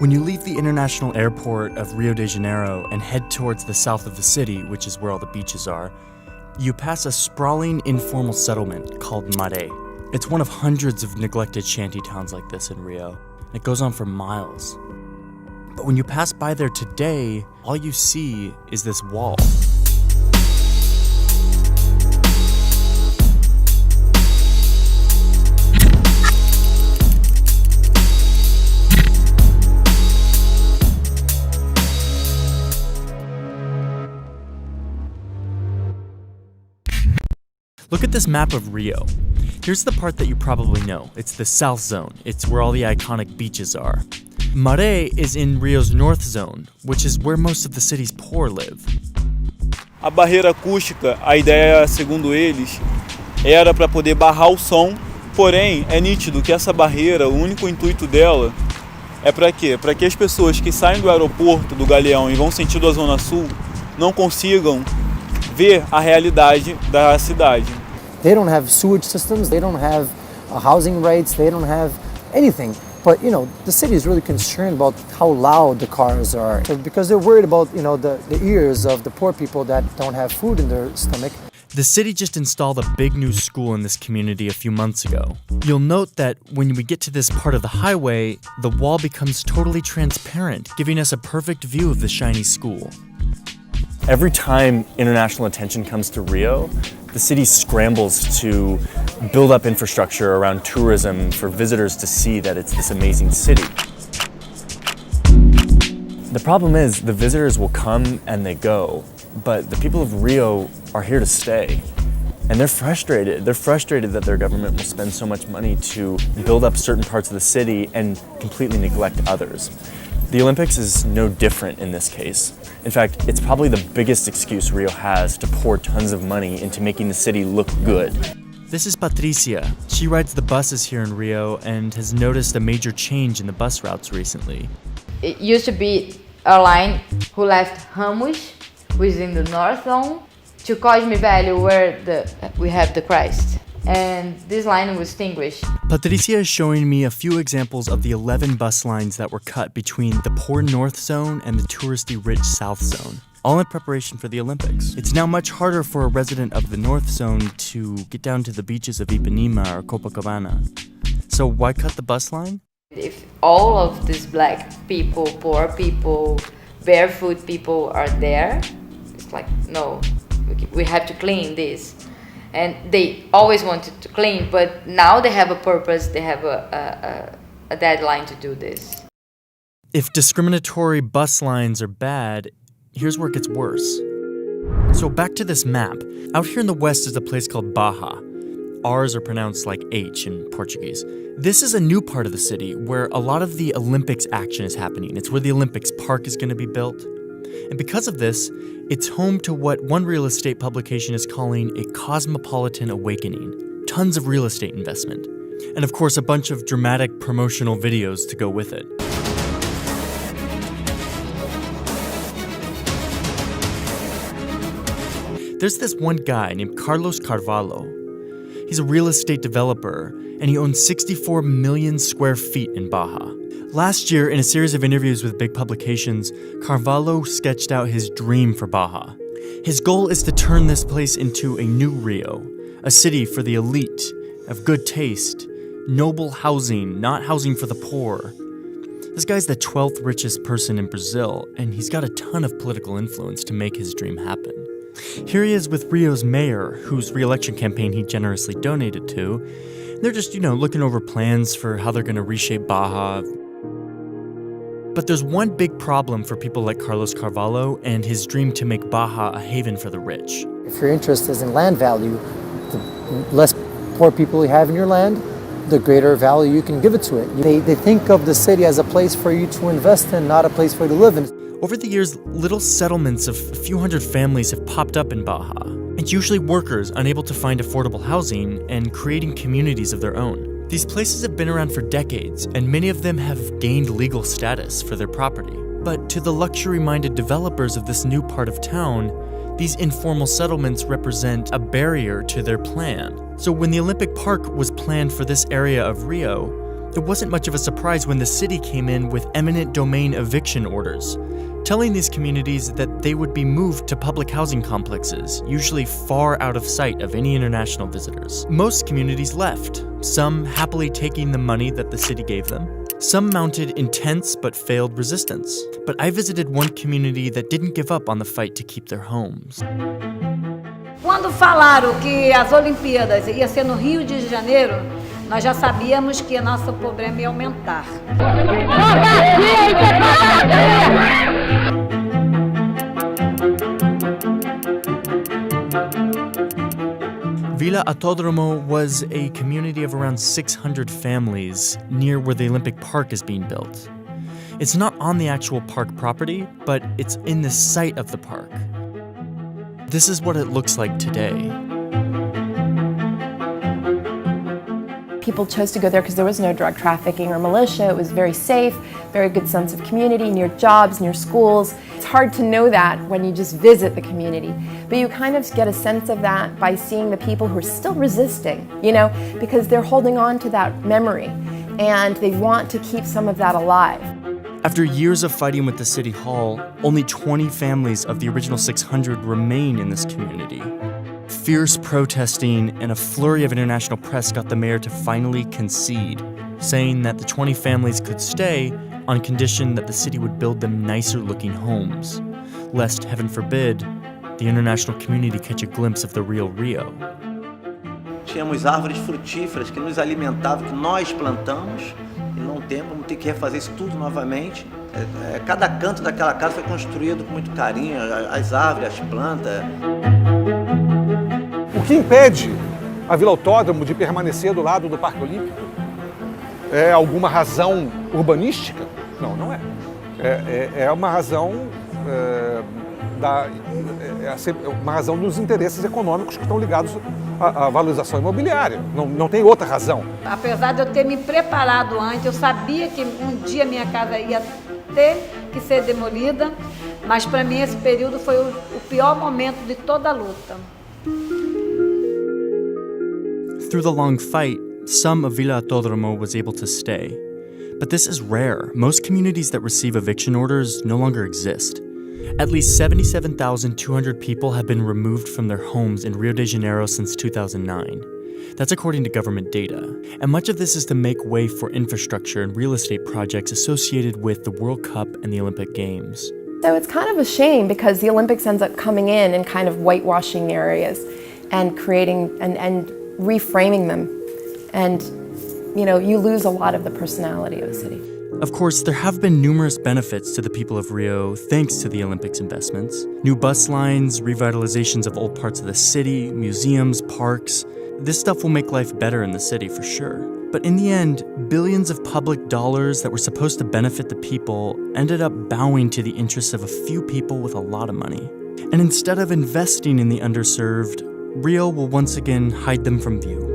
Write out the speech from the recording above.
When you leave the international airport of Rio de Janeiro and head towards the south of the city, which is where all the beaches are, you pass a sprawling informal settlement called Mare. It's one of hundreds of neglected shanty towns like this in Rio. It goes on for miles. But when you pass by there today, all you see is this wall. Look at this map of Rio. Here's the part that you probably know. It's the South Zone. It's where all the iconic beaches are. Mare is in Rio's North Zone, which is where most of the city's poor live. A barreira acústica, a ideia, segundo eles, era para poder barrar o som, porém é nítido que essa barreira, o único intuito dela é para quê? Para que as pessoas que saem do aeroporto do Galeão e vão sentido a Zona Sul não consigam ver a realidade da cidade. They don't have sewage systems, they don't have housing rights, they don't have anything. But, the city is really concerned about how loud the cars are. So because they're worried about, the ears of the poor people that don't have food in their stomach. The city just installed a big new school in this community a few months ago. You'll note that when we get to this part of the highway, the wall becomes totally transparent, giving us a perfect view of the shiny school. Every time international attention comes to Rio, the city scrambles to build up infrastructure around tourism for visitors to see that it's this amazing city. The problem is, the visitors will come and they go, but the people of Rio are here to stay. And they're frustrated. They're frustrated that their government will spend so much money to build up certain parts of the city and completely neglect others. The Olympics is no different in this case. In fact, it's probably the biggest excuse Rio has to pour tons of money into making the city look good. This is Patricia. She rides the buses here in Rio and has noticed a major change in the bus routes recently. It used to be a line who left Ramos, who is in the North Zone, to Cosme Velho, where we have the Christ. And this line was extinguished. Patricia is showing me a few examples of the 11 bus lines that were cut between the poor North Zone and the touristy rich South Zone, all in preparation for the Olympics. It's now much harder for a resident of the North Zone to get down to the beaches of Ipanema or Copacabana. So why cut the bus line? If all of these black people, poor people, barefoot people are there, it's like, no, we have to clean this. And they always wanted to clean, but now they have a purpose, they have a deadline to do this. If discriminatory bus lines are bad, here's where it gets worse. So back to this map. Out here in the west is a place called Barra. R's are pronounced like H in Portuguese. This is a new part of the city where a lot of the Olympics action is happening. It's where the Olympics Park is going to be built. And because of this, it's home to what one real estate publication is calling a cosmopolitan awakening. Tons of real estate investment. And of course, a bunch of dramatic promotional videos to go with it. There's this one guy named Carlos Carvalho. He's a real estate developer, and he owns 64 million square feet in Baja. Last year, in a series of interviews with big publications, Carvalho sketched out his dream for Baja. His goal is to turn this place into a new Rio, a city for the elite, of good taste, noble housing, not housing for the poor. This guy's the 12th richest person in Brazil, and he's got a ton of political influence to make his dream happen. Here he is with Rio's mayor, whose re-election campaign he generously donated to. They're just, looking over plans for how they're going to reshape Baja. But there's one big problem for people like Carlos Carvalho and his dream to make Baja a haven for the rich. If your interest is in land value, the less poor people you have in your land, the greater value you can give it to it. They think of the city as a place for you to invest in, not a place for you to live in. Over the years, little settlements of a few hundred families have popped up in Baja. It's usually workers unable to find affordable housing and creating communities of their own. These places have been around for decades, and many of them have gained legal status for their property. But to the luxury-minded developers of this new part of town, these informal settlements represent a barrier to their plan. So when the Olympic Park was planned for this area of Rio, It wasn't much of a surprise when the city came in with eminent domain eviction orders, telling these communities that they would be moved to public housing complexes, usually far out of sight of any international visitors. Most communities left, some happily taking the money that the city gave them. Some mounted intense but failed resistance. But I visited one community that didn't give up on the fight to keep their homes. Quando falaram que as Olimpíadas ia ser no Rio de Janeiro, nós já sabíamos que nosso problema ia aumentar. Villa Autódromo was a community of around 600 families near where the Olympic Park is being built. It's not on the actual park property, but it's in the site of the park. This is what it looks like today. People chose to go there because there was no drug trafficking or militia. It was very safe, very good sense of community, near jobs, near schools. It's hard to know that when you just visit the community, but you kind of get a sense of that by seeing the people who are still resisting, because they're holding on to that memory and they want to keep some of that alive. After years of fighting with the city hall, only 20 families of the original 600 remain in this community. Fierce protesting and a flurry of international press got the mayor to finally concede, saying that the 20 families could stay on condition that the city would build them nicer-looking homes, lest, heaven forbid, the international community catch a glimpse of the real Rio. Tínhamos árvores frutíferas que nos alimentavam, que nós plantamos, e não temos, vamos ter que refazer isso tudo novamente. Cada canto daquela casa foi construído com muito carinho, as árvores, as plantas. O que impede a Vila Autódromo de permanecer do lado do Parque Olímpico? É alguma razão urbanística? Não, não é. É uma razão uma razão dos interesses econômicos que estão ligados à valorização imobiliária. Não tem outra razão. Apesar de eu ter me preparado antes, eu sabia que um dia minha casa ia ter que ser demolida, mas para mim esse período foi o pior momento de toda a luta. Through the long fight, some of Villa Autódromo was able to stay. But this is rare. Most communities that receive eviction orders no longer exist. At least 77,200 people have been removed from their homes in Rio de Janeiro since 2009. That's according to government data. And much of this is to make way for infrastructure and real estate projects associated with the World Cup and the Olympic Games. So it's kind of a shame because the Olympics ends up coming in and kind of whitewashing areas and creating and reframing them. And, you lose a lot of the personality of the city. Of course, there have been numerous benefits to the people of Rio thanks to the Olympics investments. New bus lines, revitalizations of old parts of the city, museums, parks. This stuff will make life better in the city for sure. But in the end, billions of public dollars that were supposed to benefit the people ended up bowing to the interests of a few people with a lot of money. And instead of investing in the underserved, Rio will once again hide them from view.